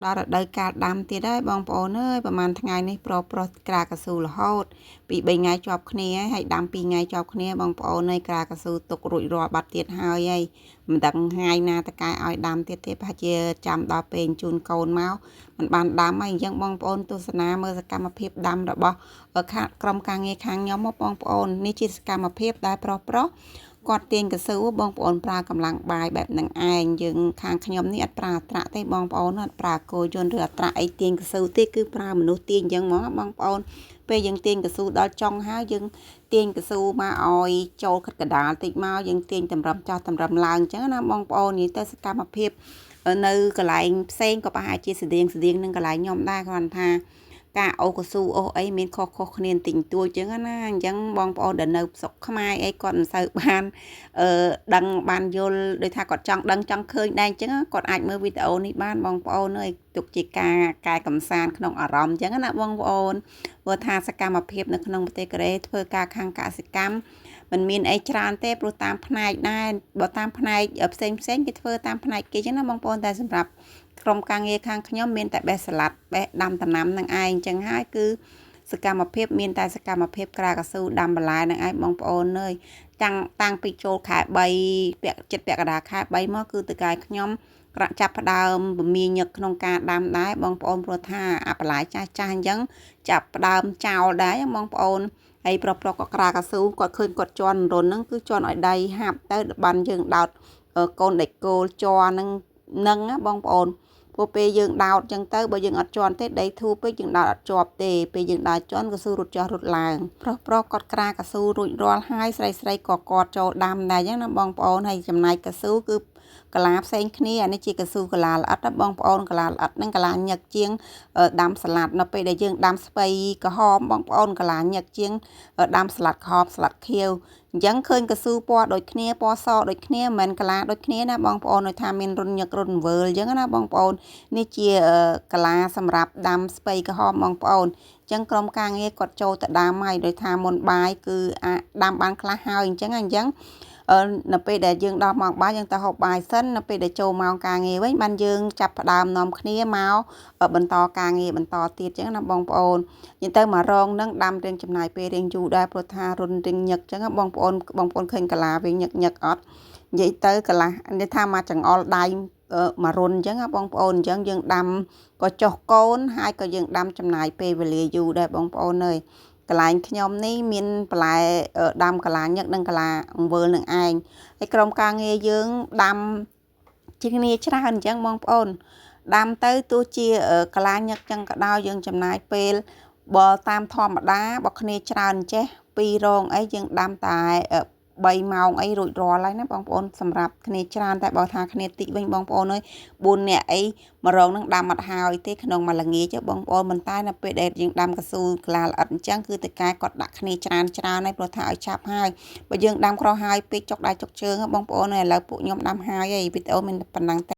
ដល់រដូវកាលដាំទៀតហើយបងប្អូនអើយប្រហែលថ្ងៃនេះប្រុសក្រាកស៊ូរហូតពី3ថ្ងៃជាប់គ្នាហើយដាំ2ថ្ងៃជាប់គ្នាបងប្អូនអើយក្រាកស៊ូទុករួចរាល់បាត់ទៀតហើយមិនដឹងថ្ងៃណាតកែឲ្យដាំទៀតទេប្រហែលជាចាំដល់ពេលជូនកូនមកមិនបានដាំហើយអញ្ចឹងបងប្អូនទស្សនាមើលសកម្មភាពដាំរបស់ក្រុមការងារខាងខ្ញុំមកបងប្អូននេះជាសកម្មភាពដែលប្រុសគាត់ទាញកស៊ូបងប្អូនប្រើកម្លាំងបាយបែបនឹងឯងយើងខាងខ្ញុំនេះអត់ប្រើអត្រាក់ទេបងប្អូនអត់ប្រើគោយន្តឬអត្រាក់អីទាញកស៊ូទេគឺប្រើមនុស្សទាញអញ្ចឹងហ្មងបងប្អូនពេលយើងទាញកស៊ូដល់ចុងហើយយើងទាញកស៊ូមកឲ្យចូលខិតកដាលតិចមកយើងទាញតម្រឹមចោះតម្រឹមឡើងអញ្ចឹងណាបងប្អូននិយាយទៅសកម្មភាពនៅកន្លែងផ្សេងក៏ប្រហែលជាស្តៀងនឹងកន្លែងខ្ញុំដែរគ្រាន់ថាការអូកស៊ូអូអីមានខុសគ្នាតិចតួចចឹងណាអញ្ចឹងបងប្អូនដែលនៅស្រុកខ្មែរអីគាត់មិនសូវបានដឹងបានយល់ដោយថាគាត់ចង់ដឹងចង់ឃើញដែរអញ្ចឹងគាត់អាចមើលវីដេអូនេះបានបងប្អូនអើយទុកជាការកែកម្សាន្តក្នុងអារម្មណ៍អញ្ចឹងណាបងប្អូនព្រោះថាសកម្មភាពនៅក្នុងប្រទេសកូរ៉េធ្វើការខាងកសិកម្មมันមានអីច្រើនទេព្រោះតាមផ្នែកដែរបើតាមផ្នែកផ្សេងគេធ្វើតាមផ្នែកគេអញ្ចឹងណាបងប្អូនតែសម្រាប់ក្រុមការងារខាងខ្ញុំមានតែបេះសាឡាត់បេះដាំដំណាំនឹងឯងអញ្ចឹងហើយគឺសកម្មភាពមានតែសកម្មភាពក្រាកស៊ូដាំបន្លែនឹងឯងបងប្អូនអើយតាំងពីចូលខែ3ចិត្តពាក់កណ្ដាលខែ3មកគឺតកែខ្ញុំចាប់ផ្ដើមពមៀញឹកក្នុងការដាំដែរបងប្អូនព្រោះថាអាបន្លែចាស់អញ្ចឹងចាប់ផ្ដើមចោលដែរបងប្អូនហើយប្រុសក៏ក្រាកស៊ូគាត់ឃើញគាត់ជន់រុនហ្នឹងគឺជន់ឲ្យដៃហាប់ទៅបានយើងដោតកូនដេកគោលជ័រហ្នឹងបងប្អូនព្រោះពេលយើងដោតអញ្ចឹងទៅបើយើងអត់ជន់ទេដីធូរពេកយើងដោតអត់ជាប់ទេពេលយើងដោតជន់កស៊ូរត់ចុះរត់ឡើងប្រុសគាត់ក្រាកស៊ូរួចរាល់ហើយស្រីក៏គាត់ចូលដាំដែរអញ្ចឹងណាបងប្អូនហើយចំណែកកស៊ូគឺកាឡាផ្សេងគ្នាអានេះជាកស៊ូកាឡាល្អិតណាបងប្អូនកាឡាល្អិតហ្នឹងកាឡាញឹកជាងដាំសាឡាត់នៅពេលដែលយើងដាំស្ពៃក្រហមបងប្អូនកាឡាញឹកជាងដាំសាឡាត់ក្រហមសាឡាត់ខៀវអញ្ចឹងឃើញកស៊ូពណ៌ដូចគ្នាពណ៌សដូចគ្នាមិនមែនកាឡាដូចគ្នាណាបងប្អូនឲ្យថាមានរុនញឹករុនវើលអញ្ចឹងណាបងប្អូននេះជាកាឡាសម្រាប់ដាំស្ពៃក្រហមបងប្អូនអញ្ចឹងក្រុមការងារគាត់ចូលទៅដាំហើយដោយថាមុនបាយគឺដាំបានខ្លះហើយអញ្ចឹងនៅពេលដែលយើងដល់ម៉ោងបាយយើងទៅហូបបាយសិននៅពេលដែលចូលម៉ោងការងារវិញបានយើងចាប់ផ្ដើមនាំគ្នាមកបន្តការងារបន្តទៀតអញ្ចឹងណាបងប្អូននិយាយទៅមករងនឹងដាំរៀងចំណាយពេលរៀងយូរដែរព្រោះថារុនរៀងញឹកអញ្ចឹងបងប្អូនឃើញកាឡាវាញឹកអត់និយាយទៅកាឡានិយាយថាមកចង្អុលដៃមករុនអញ្ចឹងបងប្អូនអញ្ចឹងយើងដាំក៏ចុះកូនហើយក៏យើងដាំចំណាយពេលវេលាយូរដែរបងប្អូនអើយកន្លែងខ្ញុំនេះមានបន្លែដាំកាឡាញឹកនិងកាឡាអង្វើលនឹងឯងហើយក្រុមការងារយើងដាំជាគ្នាច្រើនអញ្ចឹងបងប្អូនដាំទៅទោះជាកាឡាញឹកចឹងក៏ដោយយើងចំណាយពេលបើតាមធម្មតាបើគ្នាច្រើនចេះ2រងអីយើងដាំតែ3ម៉ោងអីរួចរាល់ហើយណាបងប្អូនសម្រាប់គ្នាច្រើនតែបើថាគ្នាតិចវិញបងប្អូនអើយ4នាក់អីមករងនឹងដាំអត់ហើយទេក្នុងមួយល្ងាចបងប្អូនមិនតែនៅពេលដែលយើងដាំកស៊ូក្លាល្អិតអញ្ចឹងគឺតកែគាត់ដាក់គ្នាច្រើនហើយព្រោះថាឲ្យឆាប់ហើយបើយើងដាំក្រោយហើយពេកចុកដៃចុកជើងបងប្អូនឥឡូវពួកខ្ញុំដាំហើយវីដេអូមានប៉ុណ្ណឹង